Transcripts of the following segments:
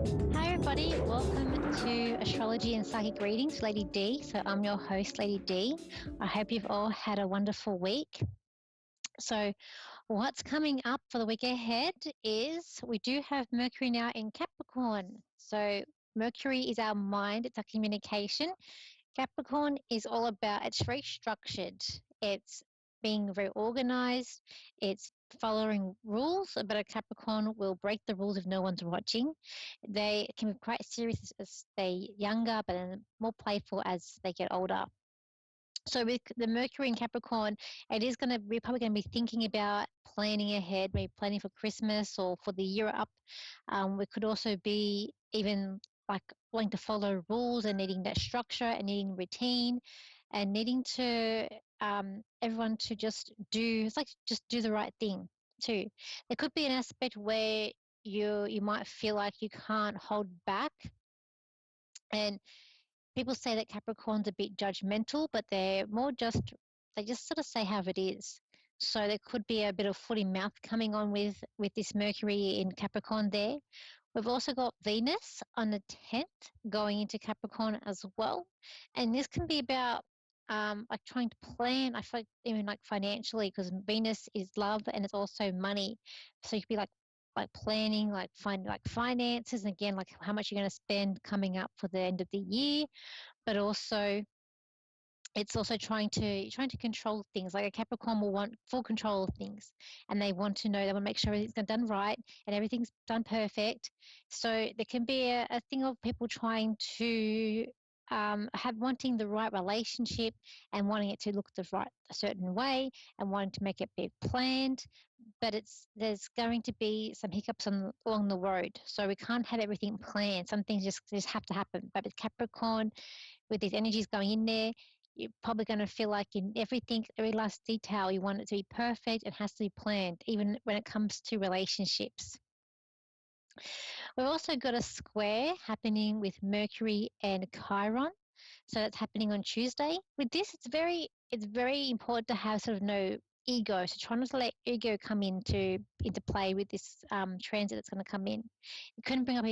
Hi, everybody. Welcome to Astrology and Psychic Readings, Lady D. So, I'm your host, Lady D. I hope you've all had a wonderful week. So, what's coming up for the week ahead is we do have Mercury now in Capricorn. So, Mercury is our mind, it's our communication. Capricorn is all about, it's very structured, it's being very organized, it's following rules, but a Capricorn will break the rules if no one's watching. They can be quite serious as they younger, but then more playful as they get older. So with the Mercury in Capricorn, it is going to we're probably going to be thinking about planning ahead, maybe planning for Christmas or for the year up. We could also be even like wanting to follow rules and needing that structure and needing routine and needing to everyone to just do it's like just do the right thing too. There could be an aspect where you might feel like you can't hold back, and people say that Capricorn's a bit judgmental, but they just sort of say how it is. So there could be a bit of foot in mouth coming on with this Mercury in Capricorn there. We've also got Venus on the 10th going into Capricorn as well. And this can be about like trying to plan, I feel like even like financially, because Venus is love and it's also money. So you could be like planning, like find like finances, and again, like how much you're going to spend coming up for the end of the year, but also it's also trying to control things. Like a Capricorn will want full control of things, and they want to make sure everything's done right and everything's done perfect. So there can be a thing of people trying to have wanting the right relationship and wanting it to look a certain way and wanting to make it be planned, but it's there's going to be some hiccups along the road. So we can't have everything planned. Some things just have to happen. But with Capricorn, with these energies going in there, you're probably going to feel like in everything, every last detail, you want it to be perfect. It has to be planned, even when it comes to relationships. We've also got a square happening with Mercury and Chiron. So that's happening on Tuesday. With this, it's very important to have sort of no ego. So try not to let ego come into play with this transit that's going to come in. It can bring up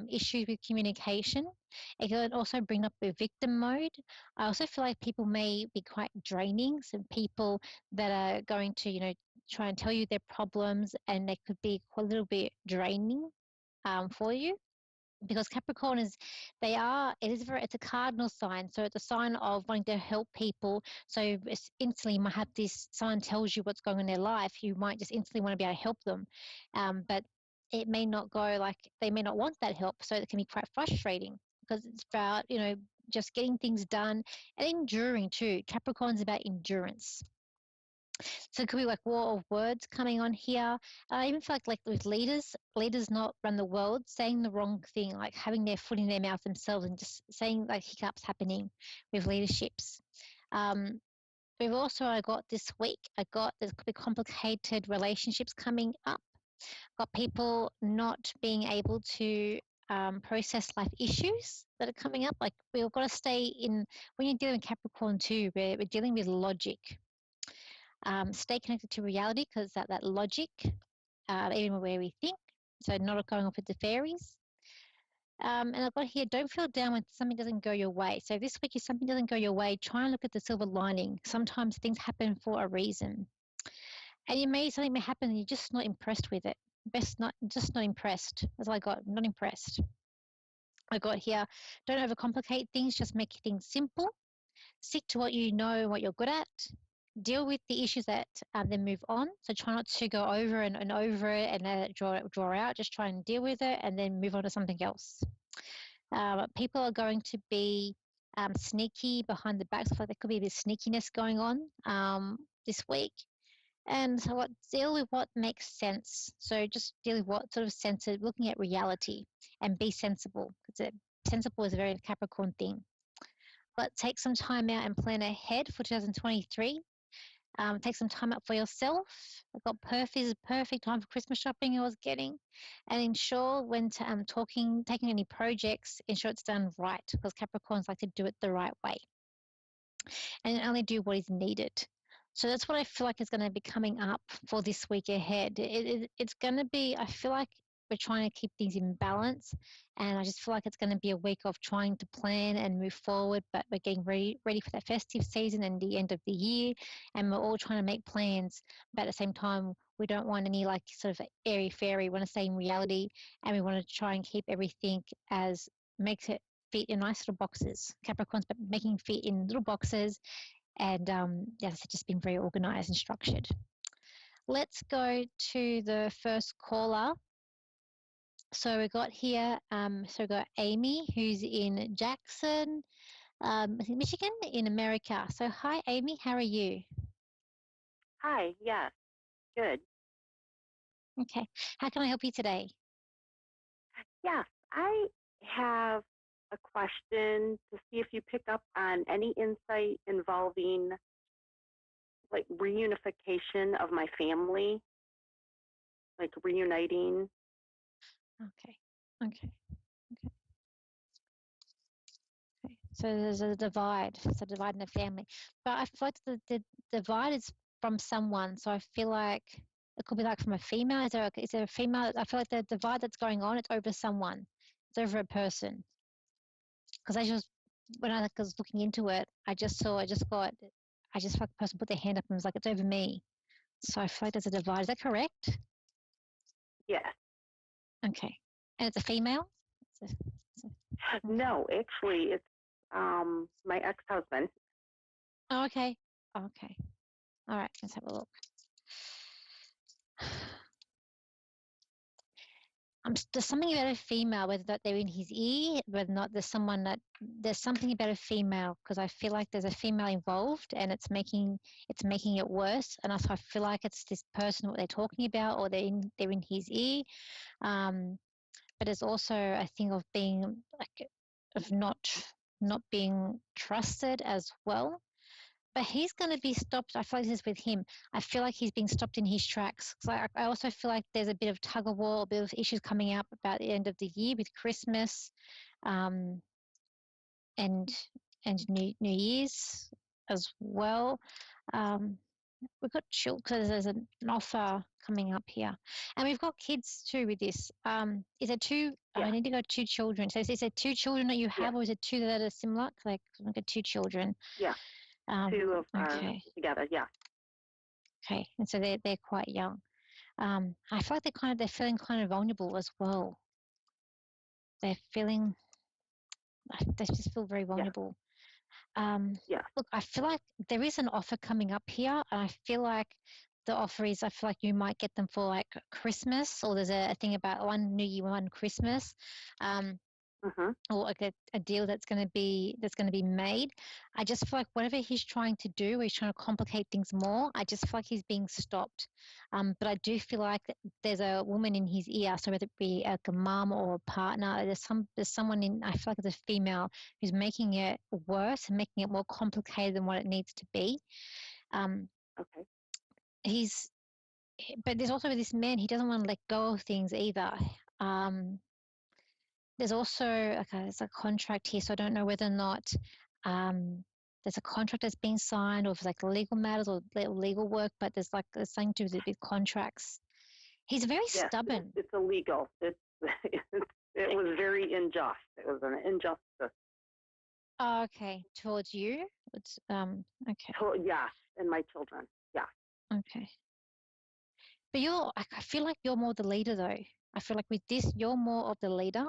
issues with communication. It can also bring up the victim mode. I also feel like people may be quite draining. Some people that are going to, try and tell you their problems, and they could be a little bit draining for you, because Capricorn is it's a cardinal sign, so it's a sign of wanting to help people. So it's instantly you might have this someone tells you what's going on in their life, you might just instantly want to be able to help them, but it may not go like they may not want that help, so it can be quite frustrating because it's about just getting things done and enduring too. Capricorn's about endurance. So it could be like war of words coming on here. I even feel like with leaders not run the world, saying the wrong thing, like having their foot in their mouth themselves and just saying like hiccups happening with leaderships. Um, we've also I got this week, there's could be complicated relationships coming up. Got people not being able to process life issues that are coming up. Like we've got to stay in, when you're dealing with Capricorn too, we're dealing with logic. Stay connected to reality because that logic, even where we think, so not going off with the fairies. And I've got here, don't feel down when something doesn't go your way. So this week, if something doesn't go your way, try and look at the silver lining. Sometimes things happen for a reason. And something may happen and you're just not impressed with it. Best not, just not impressed. That's all I got, not impressed. I got here, don't overcomplicate things, just make things simple. Stick to what you know and what you're good at. Deal with the issues that then move on. So try not to go over and over it and let it draw out. Just try and deal with it and then move on to something else. People are going to be sneaky behind the back. So I feel like there could be this sneakiness going on this week. And so deal with what makes sense. So just deal with what sort of sense, looking at reality and be sensible. Because sensible is a very Capricorn thing. But take some time out and plan ahead for 2023. Take some time out for yourself. I got perfect time for Christmas shopping I was getting, and ensure when taking any projects, ensure it's done right, because Capricorns like to do it the right way and only do what is needed. So that's what I feel like is going to be coming up for this week ahead. It's going to be, I feel like we're trying to keep things in balance. And I just feel like it's going to be a week of trying to plan and move forward, but we're getting ready for that festive season and the end of the year. And we're all trying to make plans, but at the same time, we don't want any like sort of airy fairy. We want to stay in reality, and we want to try and keep everything as makes it fit in nice little boxes. Capricorns, but making fit in little boxes, and yes, it's just been very organized and structured. Let's go to the first caller. So we got here, so we got Amy, who's in Jackson, Michigan, in America. So hi, Amy, how are you? Hi, yes, good. Okay, how can I help you today? Yes, I have a question to see if you pick up on any insight involving like reunification of my family, like reuniting. Okay, okay, okay, okay. So there's a divide, so divide in the family. But I feel like the divide is from someone. So I feel like it could be like from a female. Is there a female? I feel like the divide that's going on, it's over someone. It's over a person. Because I just when I was looking into it, I just felt the person put their hand up and was like, it's over me. So I feel like there's a divide. Is that correct? Yes. Okay. And it's a female? It's okay. No, actually, it's my ex-husband. Oh, okay. Okay. All right. Let's have a look. There's something about a female, whether that they're in his ear, whether or not there's something about a female because I feel like there's a female involved and it's making it worse. And also I feel like it's this person what they're talking about or they're in his ear. Um, but it's also a thing of being like of not being trusted as well. But he's going to be stopped. I feel like this is with him. I feel like he's being stopped in his tracks. So I also feel like there's a bit of tug of war, a bit of issues coming up about the end of the year with Christmas, um, and New Year's as well. Um, we've got children because there's an offer coming up here, and we've got kids too with this. Is there two? Yeah, I need to go two children. So is there two children that you yeah, have, or is it two that are similar? Like I've got two children. yeah. Um, Two of our okay. together. Yeah, Okay, and so they're quite young. I feel like they're feeling kind of vulnerable as well. They're feeling they just feel very yeah, vulnerable. Um, yeah. Look, I feel like there is an offer coming up here, and I feel like the offer is I feel like you might get them for like Christmas, or there's a thing about one New Year, one Christmas. Um, Mhm. or like a deal that's going to be made. I just feel like whatever he's trying to do, he's trying to complicate things more. I just feel like he's being stopped. But I do feel like there's a woman in his ear, so whether it be like a mom or a partner, there's someone in. I feel like it's a female who's making it worse and making it more complicated than what it needs to be. Um, Okay. he's, but there's also this man. He doesn't want to let go of things either. Um, there's also there's a contract here, so I don't know whether or not um, there's a contract that's been signed, or if it's like legal matters or legal work. But there's something to do with contracts. He's very Yes, stubborn. it's illegal. It's it was very unjust. It was an injustice. Oh, okay, towards you. It's okay, Yes, and my children. Yeah, okay. But I feel like you're more the leader though. I feel like with this, you're more of the leader.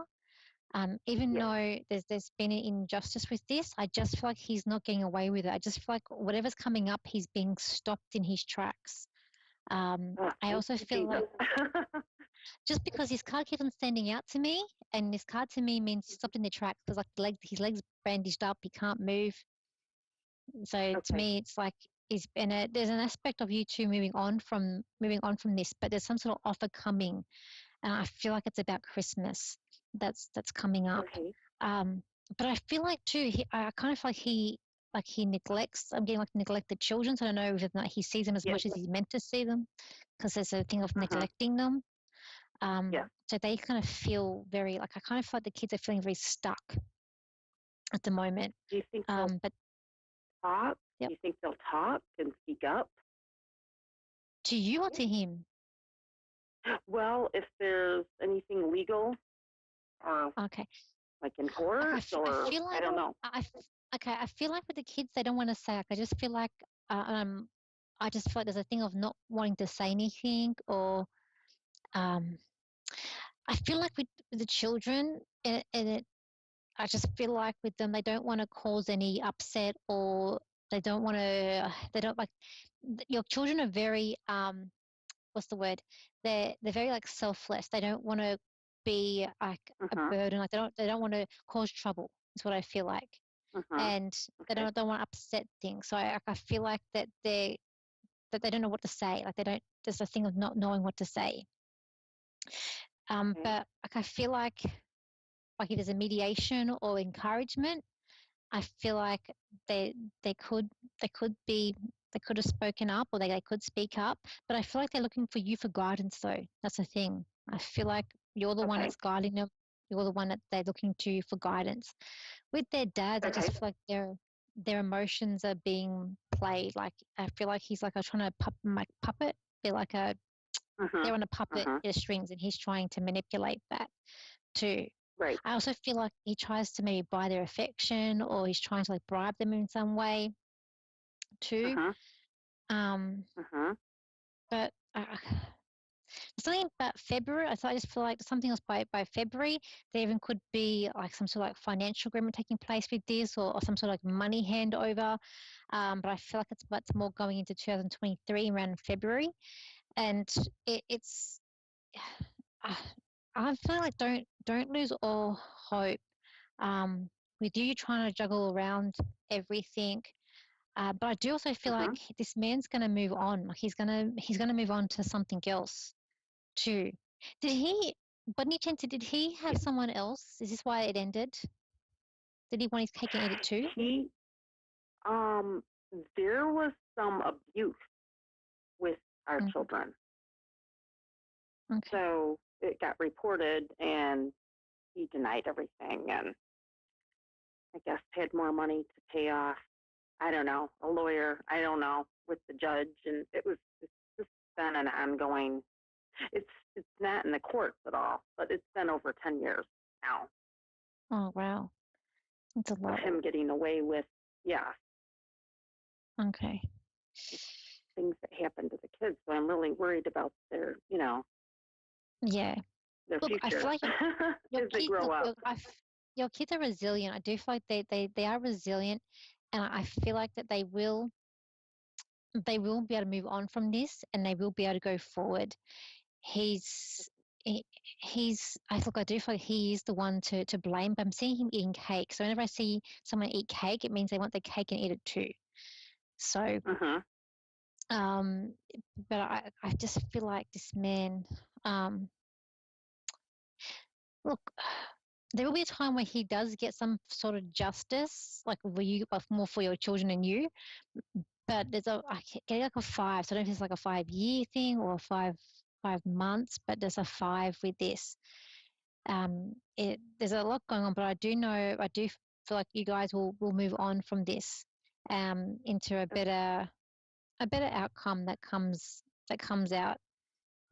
Even yes. though there's been an injustice with this, I just feel like he's not getting away with it. I just feel like whatever's coming up, he's being stopped in his tracks. I Thank also you, feel like Jesus. just because his card keeps on standing out to me, and this card to me means stopped in the tracks because like his legs bandaged up, he can't move. So to Okay. me, it's like there's an aspect of you two moving on from this, but there's some sort of offer coming, and I feel like it's about Christmas that's coming up. Okay. Um, but I feel like too, I kind of feel like he neglects. I'm getting like neglected children. So I don't know whether or not he sees them as Yes. much as he's meant to see them, because there's a thing of Mhm. neglecting them. Yes. So they kind of feel very like I kind of feel like the kids are feeling very stuck at the moment. Do you think they'll But talk? yep, Do you think they'll talk and speak up? to you or to him? Well, if there's anything legal or Okay. like in Like court I or feel I like don't know. okay, I feel like with the kids they don't want to say. Like I just feel like I just feel like there's a thing of not wanting to say anything, or um, I feel like with the children, I just feel like with them they don't want to cause any upset, or they don't like your children are very what's the word? They're very like selfless. They don't want to be like a Mhm. burden. Like they don't want to cause trouble. Is what I feel like, Mhm. and they Okay. don't want to upset things. So I feel like that they don't know what to say. Like they don't. There's a thing of not knowing what to say. Okay. But like I feel like if there's a mediation or encouragement, I feel like they they could they could be they could have spoken up, or they could speak up. But I feel like they're looking for you for guidance though. That's the thing. I feel like you're the one Okay. that's guiding them. You're the one that they're looking to for guidance. With their dads, I just Okay. feel like their emotions are being played. Like I feel like he's like a trying to puppet. They're like a Mhm. they're on a puppet Mhm. strings, and he's trying to manipulate that too. Right. I also feel like he tries to maybe buy their affection, or he's trying to like bribe them in some way too. Mhm. Um, Mhm. but something about February, I just feel like something else by February, there even could be like some sort of like financial agreement taking place with this, or some sort of like money handover. But I feel like it's more going into 2023 around February, and it's uh, I feel like don't lose all hope. Um, with you trying to juggle around everything. But I do also feel like Mhm. this man's going to move on. Like he's gonna move on to something else too. Did he? But any chance did he have someone else? Is this why it ended? Did he want his cake and eat it too? He um there was some abuse with our Mm, children. okay. So it got reported and he denied everything and I guess had more money to pay off, I don't know, a lawyer, I don't know, with the judge and it's just been an ongoing it's not in the courts at all, but it's been over 10 years now Oh wow, that's a of lot. him getting away with, yeah, Okay. things that happen to the kids. So I'm really worried about their, Yeah. their Look, I feel future like your as they kids. grow Look, up. your kids are resilient. I do feel like they are resilient, and I feel like that they will be able to move on from this, and they will be able to go forward. He's he, he's I look I do feel like he is the one to blame, but I'm seeing him eating cake. So whenever I see someone eat cake, it means they want the cake and eat it too. So Mhm. um but I just feel like this man um look there will be a time where he does get some sort of justice, like for you, more for your children and you. But there's I get like a five. So I don't know if it's like a 5 year thing or 5 months, but there's a five with this. There's a lot going on, but I do feel like you guys will move on from this into a better outcome that comes out.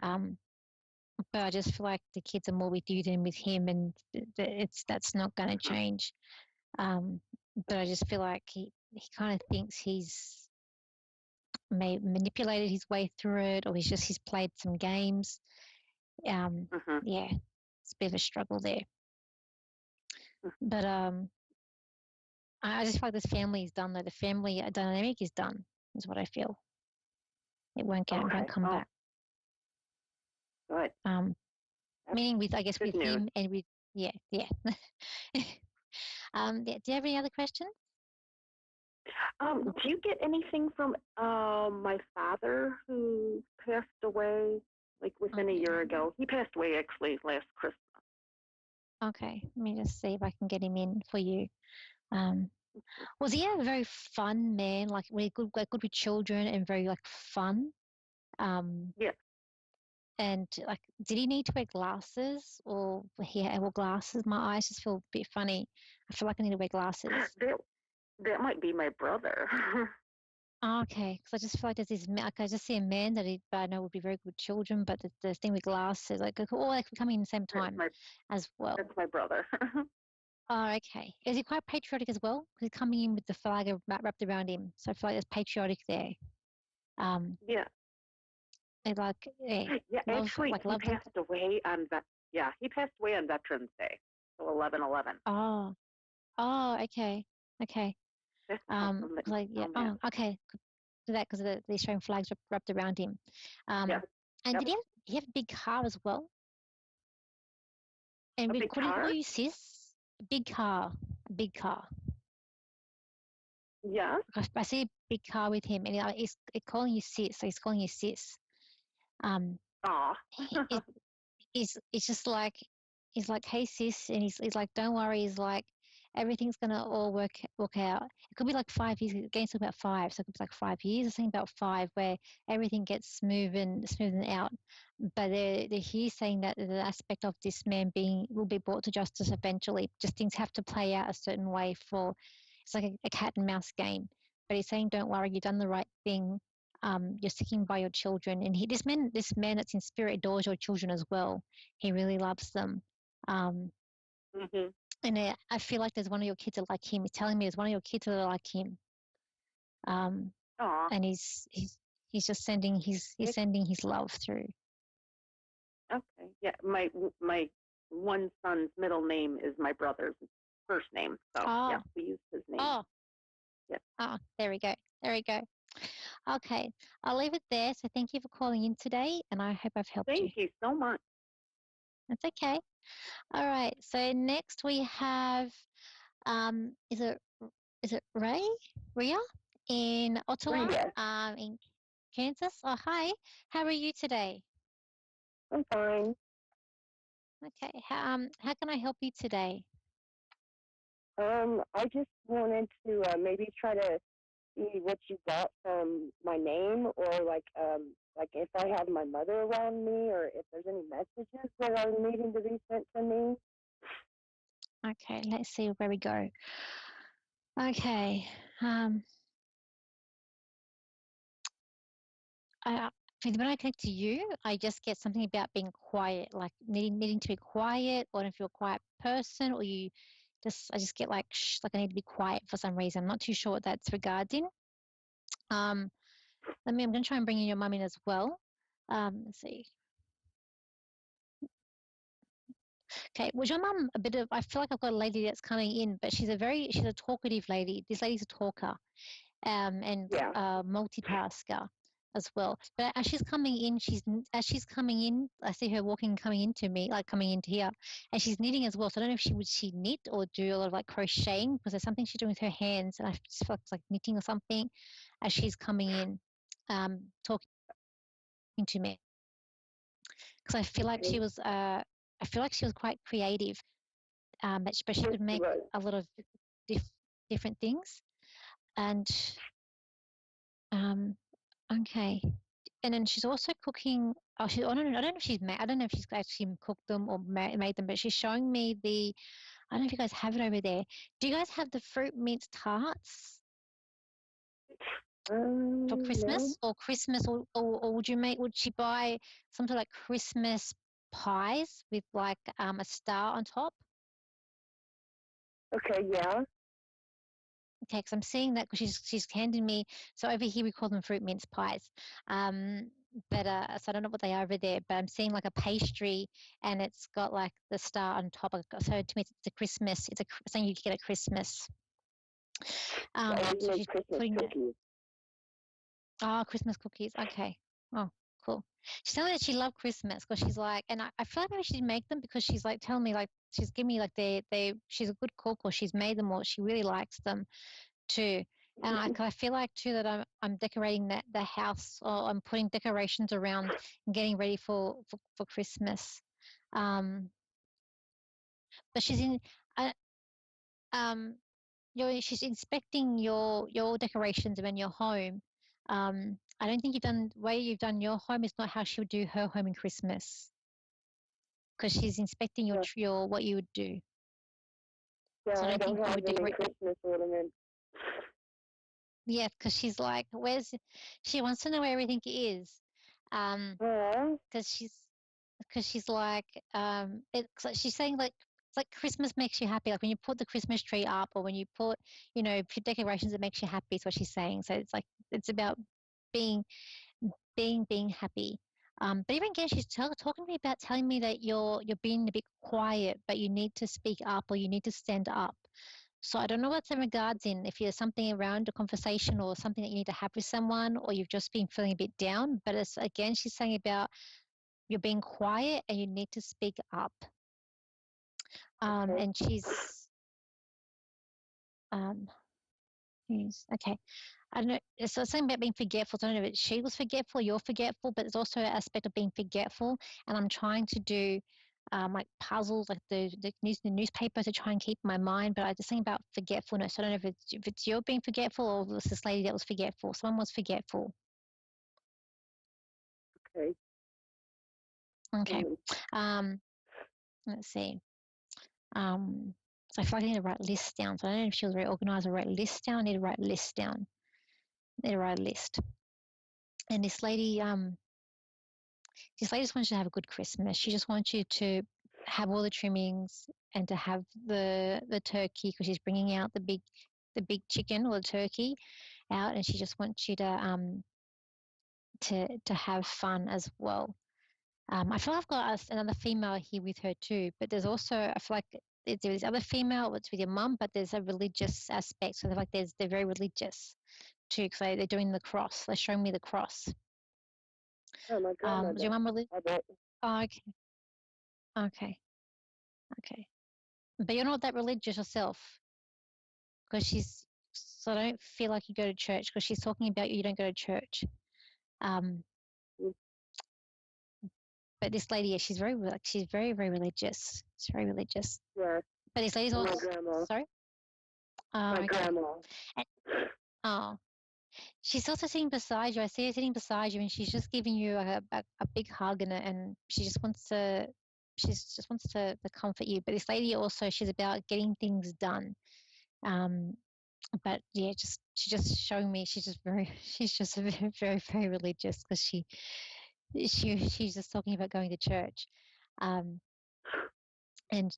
Um, but I just feel like the kids are more with you than with him, and it's that's not going to Mhm. change. Um, but I just feel like he kind of thinks he's may manipulated his way through it, or he's played some games. Um, Mhm. yeah, it's a bit of a struggle there. Mhm. But I just feel like this family is done though. The family dynamic is done, is what I feel. It won't Okay. come Well, back. good. Um, That's Meaning with I guess good with news. him and with yeah, yeah. Yeah, do you have any other questions? Do you get anything from my father who passed away like within a Okay, year ago? He passed away actually last Christmas. okay. Let me just see if I can get him in for you. Um, was he a very fun man, like really good, like good with children and very like fun? Um, Yeah. and like, did he need to wear glasses, or he wore glasses? My eyes just feel a bit funny. I feel like I need to wear glasses. That that might be my brother. Oh, okay, because I just feel like there's this man, like I just see a man that but I know would be very good children, but the thing with glass is like, all like coming in the same That's time my as well. that's my brother. Oh, okay. Is he quite patriotic as well? Because he's coming in with the flag wrapped around him, so I feel like there's patriotic there. Um, Yeah, they like, yeah, yeah. Actually, he love the. passed away on Yeah, he passed away on Veterans Day, so 11/11. Oh, oh, okay, okay. That's awesome that you Like yeah, found that. oh, okay. To that because of the Australian flags wrapped around him. Yep, And yep. he have a big car as well? And A big could he call car? you sis? A big car, a big car. Yes. I see a big car with him, and he's calling you sis. So he's calling you sis. Um, Aw. he, it's just like he's like, hey sis, and he's like, don't worry. He's like, everything's gonna all work out. It could be like 5 years. Again, talking about five, so it could be like 5 years. I think about five, where everything gets smoothen out. But he's saying that the aspect of this man being will be brought to justice eventually. Just things have to play out a certain way for. It's like a cat and mouse game. But he's saying, don't worry, you've done the right thing. You're sticking by your children, and this man that's in spirit adores your children as well. He really loves them. Um, Mhm. and I feel like there's one of your kids that like him. He's telling me there's one of your kids that like him. Um, Aw. and he's just sending he's It, sending his love through. okay. Yeah. My one son's middle name is my brother's first name, so yeah, Oh, we use his name. oh, Yeah. there we go. There we go. Okay, I'll leave it there. So thank you for calling in today, and I hope I've helped you. Thank you so much. That's okay. All right. So next we have is it Ria in Ottawa, Rita, in Kansas? Oh, hi. How are you today? I'm fine. Okay. How can I help you today? I just wanted to maybe try to see what you got from my name, or like if I have my mother around me, or if there's any messages that are needing to be sent to me. Okay, let's see where we go. Okay. Um, I, when I connect to you, I just get something about being quiet, like needing to be quiet, or if you're a quiet person, or you I just get like like I need to be quiet for some reason. I'm not too sure what that's regarding. Um, I'm going to try and bring in your mum in as well. Let's see. Okay, was your mum a bit of? I feel like I've got a lady that's coming in, but she's a talkative lady. This lady's a talker, and Yeah. multitasker as well. But as she's coming in, as she's coming in, I see her walking, coming into me, like coming into here, and she's knitting as well. So I don't know if she knit or do a lot of like crocheting because there's something she's doing with her hands, and I just feel like it's like knitting or something as she's coming in, talking to me because Okay. I feel like she was quite creative, but she Yes, could she make was. a lot of different things. And um, okay, and then she's also cooking. Oh, I don't know if she's made. I don't know if she's actually cooked them or made them, but she's showing me the. I don't know if you guys have it over there. Do you guys have the fruit mince tarts for No. Christmas or Christmas, or would you make? Would she buy some sort of like Christmas pies with like a star on top? Okay. Yeah. Okay, because I'm seeing that because she's handing me. So over here we call them fruit mince pies. Um, but so I don't know what they are over there. But I'm seeing like a pastry, and it's got like the star on top. So to me, it's a Christmas. It's something you get at Christmas. She always So makes she's Christmas putting that. cookies. Oh, Christmas cookies. Okay. Oh, cool. She's telling me that she loved Christmas because she's like, and I feel like maybe she make them because she's like telling me like she's giving me like she's a good cook or she's made them or she really likes them too. And I feel like too that I'm decorating the house or I'm putting decorations around and getting ready for Christmas. Um, but she's in uh, um she's inspecting your decorations around your home. I don't think the way you've done your home is not how she would do her home in Christmas because she's inspecting Yeah. your what you would do. Yeah. So I I don't don't think you have would any decorate. Christmas ornaments. Yeah, because she's like, where's, she wants to know where everything is. Oh, Because she's like, it's like she's saying like, it's like Christmas makes you happy. Like when you put the Christmas tree up or when you put, put decorations, it makes you happy, is what she's saying. So it's like, it's about being, being happy. But even again, she's talking to me about telling me that you're being a bit quiet, but you need to speak up or you need to stand up. So I don't know what's in regards in if there's something around a conversation or something that you need to have with someone, or you've just been feeling a bit down. But it's again, she's saying about you're being quiet and you need to speak up. okay. And um, okay. I don't know. So it's something about being forgetful. So I don't know if she was forgetful, you're forgetful, but there's also an aspect of being forgetful. And I'm trying to do like puzzles, like the newspaper to try and keep my mind. But I just think about forgetfulness. I don't know if it's you being forgetful or it was this lady that was forgetful. Someone was forgetful. Okay. Okay. Mm, Um, let's see. Um, so I feel like I need to write lists down. So I don't know if she was very organized or write lists down. I need to write lists down. I need to write a list. And this lady just wants you to have a good Christmas. She just wants you to have all the trimmings and to have the turkey because she's bringing out the big chicken or the turkey out, and she just wants you to have fun as well. I feel I've got another female here with her too, but there's also I feel like there's other female. It's with your mum, but there's a religious aspect. So they're very religious too because they're doing the cross. They're showing me the cross. oh, my Was your grandmother. mum religious? I bet. Oh, okay, okay, okay. But you're not that religious yourself because she's. So I don't feel like you go to church because she's talking about you don't go to church. Um, Mm, but this lady, yeah, she's very very religious. She's very religious. yeah, But this lady's my also grandma. sorry. My Oh, okay. grandma. And, oh, she's also sitting beside you. I see her sitting beside you, and she's just giving you a big hug and she just wants to. She just wants to comfort you. But this lady also, she's about getting things done. Um, but yeah, she's just showing me she's just very very religious because she's just talking about going to church, um, and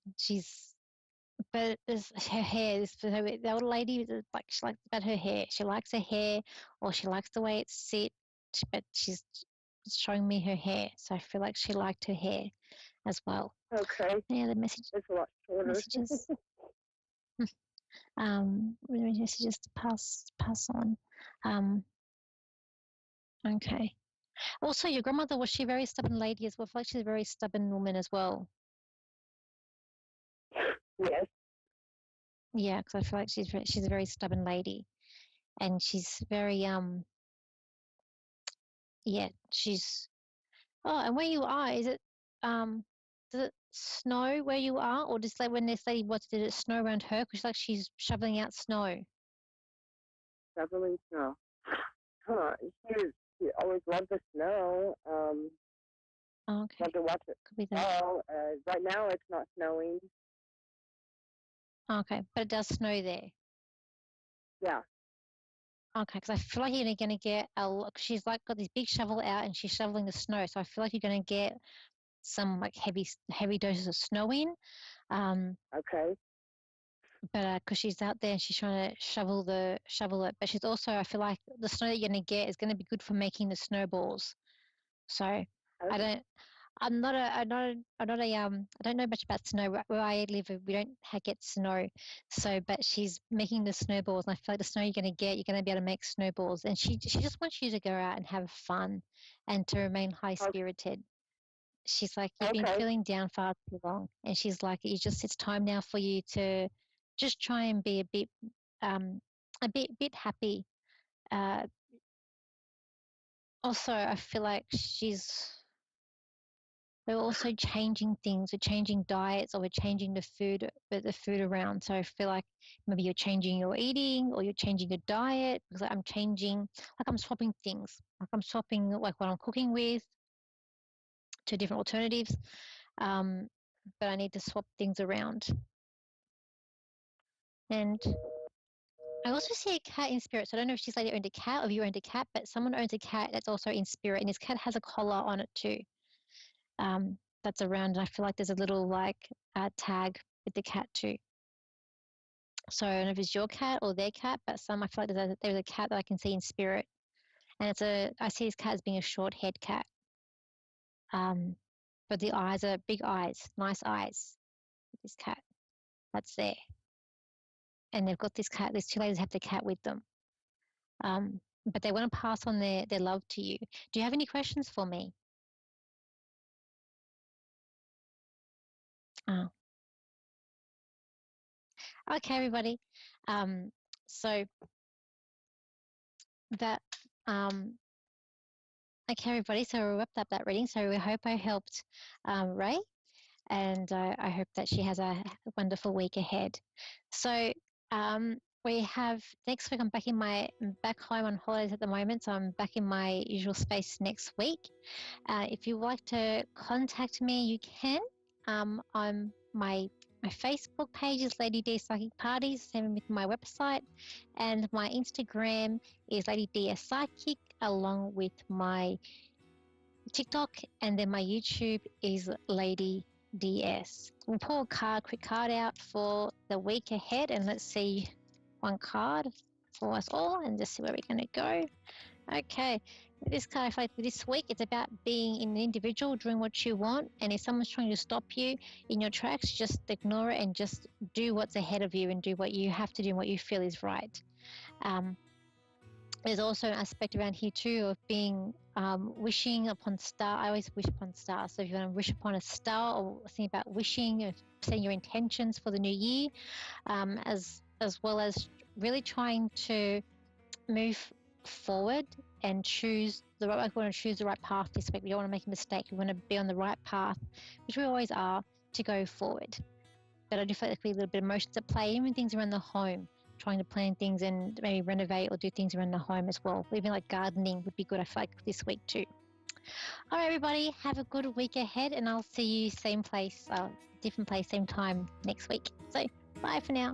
but there's her hair. The old lady like she likes about her hair. She likes her hair, or she likes the way it's set. But she's showing me her hair, so I feel like she liked her hair as well. Okay. Any other It's a lot shorter. messages? Messages to pass on. Um, okay. Also, your grandmother, was she a very stubborn lady as well? I feel like she's a very stubborn woman as well. Yes. Yeah, because I feel like she's a very stubborn lady, and she's very yeah, she's. Oh, and where you are, is it does it snow where you are, or just like when this lady, what did it snow around her? Because like she's shoveling out snow. Shoveling snow. Huh. She always loved the snow. Oh, okay, Love to watch it could be that. fall. Right now it's not snowing. Oh, okay, but it does snow there. Yeah. Okay, because I feel like you're gonna get a lot. She's like got this big shovel out and she's shoveling the snow, so I feel like you're gonna get some like heavy doses of snow in. Um, Okay. but because she's out there and she's trying to shovel it, but she's also I feel like the snow that you're gonna get is gonna be good for making the snowballs. So Oh, I don't. I don't know much about snow. Where I live, we don't get snow. So, but she's making the snowballs, and I feel like the snow you're going to be able to make snowballs. And she just wants you to go out and have fun, and to remain high spirited. She's like, you've been okay. feeling down far too long, and she's like, it's time now for you to just try and be um, a bit happy. Uh, also, I feel like we're also changing things. We're changing diets, or we're changing the food around. So I feel like maybe you're changing your eating, or you're changing your diet. Because I'm changing, like I'm swapping things. Like I'm swapping like what I'm cooking with to different alternatives. Um, but I need to swap things around. And I also see a cat in spirit. So I don't know if she's lady owned a cat or if you owned a cat, but someone owns a cat that's also in spirit, and this cat has a collar on it too. That's around. And I feel like there's a little like tag with the cat too. So I don't know if it's your cat or their cat, but I feel like there's a cat that I can see in spirit, and I see this cat as being a short haired cat. But the eyes are big eyes, nice eyes. This cat that's there, and they've got this cat. These two ladies have the cat with them. But they want to pass on their love to you. Do you have any questions for me? Oh, okay, everybody. Um, so that okay, everybody. So we wrapped up that reading. So we hope I helped Ray, and I hope that she has a wonderful week ahead. So we have next week. I'm back home on holidays at the moment, so I'm back in my usual space next week. If you would like to contact me, you can. On my Facebook page is Lady D Psychic Parties, same with my website, and my Instagram is Lady D as Psychic, along with my TikTok, and then my YouTube is Lady DS. We'll pull quick card out for the week ahead, and let's see one card for us all, and just see where we're going to go. Okay, this card, I feel like this week, it's about being an individual, doing what you want, and if someone's trying to stop you in your tracks, just ignore it and just do what's ahead of you and do what you have to do and what you feel is right. There's also an aspect around here too of being wishing upon star. I always wish upon stars. So if you want to wish upon a star or think about wishing or setting your intentions for the new year, as well as really trying to move forward and choose the right. We want to choose the right path this week. We don't want to make a mistake. We want to be on the right path, which we always are, to go forward. But I do feel like there's a little bit of emotions at play, even things around the home, trying to plan things and maybe renovate or do things around the home as well. Even like gardening would be good, I feel like, this week too. All right, everybody, have a good week ahead, and I'll see you same place, different place, same time next week. So bye for now.